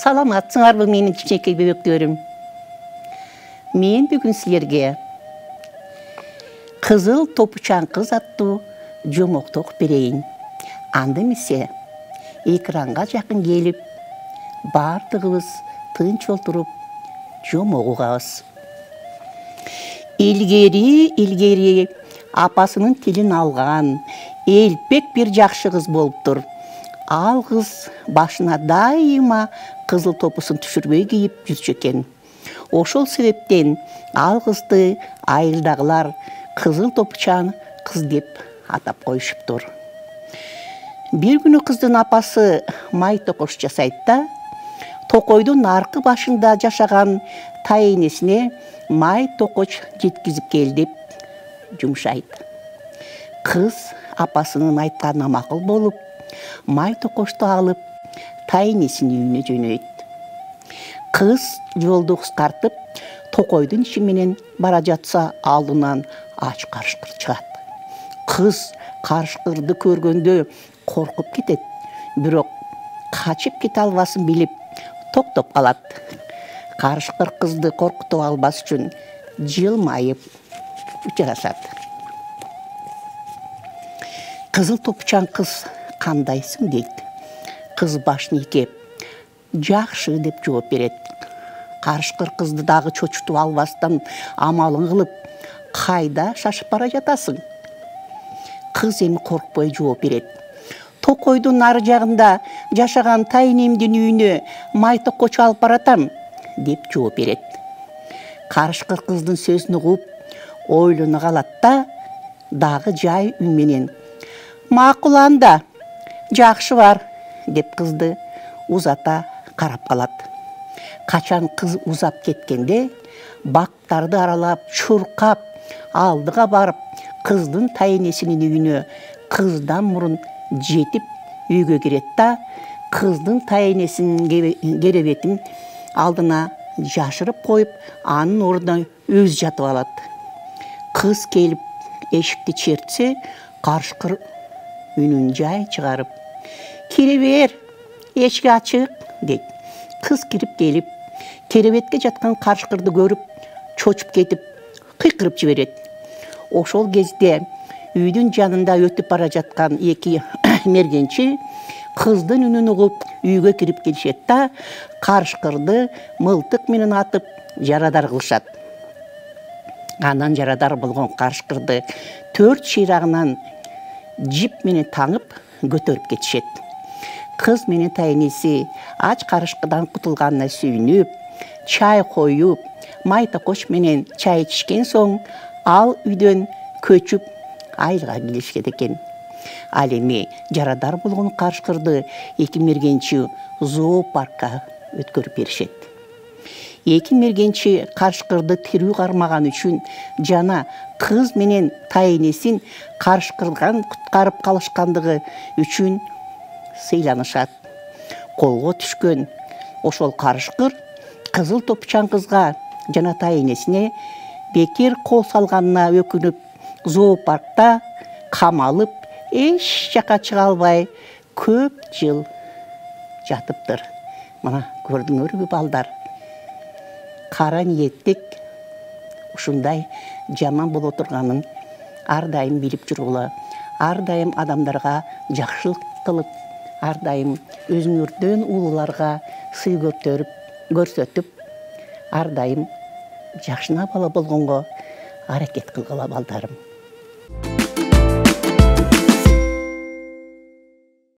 Саламатсыңарбы менин кичинекей бөбөктөрүм. Мен бүгүн силерге Кызыл топучан кыз аттуу жомокток берейин. Анда эмесе экранга жакын келип, бардыгыбыз тынч отуруп жомок угабыз. Илгери апасынын тилин алган, элпек бир жакшы кыз болуптур. Ал кыз башына дайыма кызыл топусун түшүрбөй кийип жүрчү экен. Ошол себептен ал кызды айылдагылар кызыл топучан кыз деп атап коюшуптур. Бир күнү кыздын апасы май токош жасайт да, токойдун аркы башында жашаган тайенесине май токоч жеткизип кел деп жумшайт. Кыз апасынын айтканына макул болуп, май токошту алып, тайенесинин үйүнө жөнөйт. Кыз жолду кыскартып, токойдун иши менен бара жатса, алдынан ач карышкыр чыгат. Кыз карышкырды көргөндө коркуп кетет, бирок качып кете албасын билип, токтоп калат. Карышкыр кызды коркутуп албас үчүн жылмайып учурашат. Кызыл топучан кыз кандайсың дейт. Кыз башын ийкеп, жакшы деп жооп берет. Карышкыр кызды дагы чочутуп албастан амалын кылып, кайда шашып бара жатасың? Кыз эми коркпой жооп берет. Токойдун нары жагында жашаган тайенемдин үйүнө май токоч алып баратам деп жооп берет. Карышкыр кыздын сөзүн угуп, ойлоно калат да, дагы жай үн менен макул анда, жакшы бар деп кызды узата карап калат. Качан кыз узап кеткенде, бактарды аралап, чуркап, алдыга барып, кыздын тайенесинин үйүнө кыздан мурун жетип үйгө кирет да, кыздын тайенесинин керебетин алдына жашырып коюп, анын ордуна өзү жатып алат. Кыз келип эшикти чертсе, карышкыр үнүн жай чыгарып, "Кире бер, эшик ачык" дейт. Кыз кирип келип, керебетке жаткан карышкырды көрүп, чочуп кетип, кыйкырып жиберет. Ошол кезде үйдүн жанында өтүп бара жаткан эки мергенчи кыздын үнүн угуп үйгө кирип келишет да, карышкырды мылтык менен атып жарадар кылышат. Анан жарадар болгон карышкырды 4 чыйрагынан жип менен таңып көтөрүп кетишет. Кыз менен тайенеси ач карышкыдан кутулганына сүйүнүп, чай коюп, май токоч менен чай ичишкен соң, ал үйдөн көчүп айылга келишет экен. Ал эми жарадар болгон карышкырды эки мергенчи зоопаркка өткөрүп беришет. Эки мергенчи карышкырды тирүү кармаган үчүн жана кыз менен тайенесин карышкырдан куткарып калышкандыгы үчүн сыйланышат. Колго түшкөн ошол карышкыр кызыл топучан кызга жана тайенесине бекер кол салганына өкүнүп, зоопаркта камалып, эч жака чыга албай көп жыл жатыптыр. Мына көрдүңөрбү балдар? Кара ниеттик ушундай жаман боло турганын ар дайым билип жүргүлө, ар дайым адамдарга жакшылык кылып, ар дайым өзүңөрдөн улууларга сый көрсөтүп, ар дайым жакшына бала болгонго аракет кылгыла балдарым.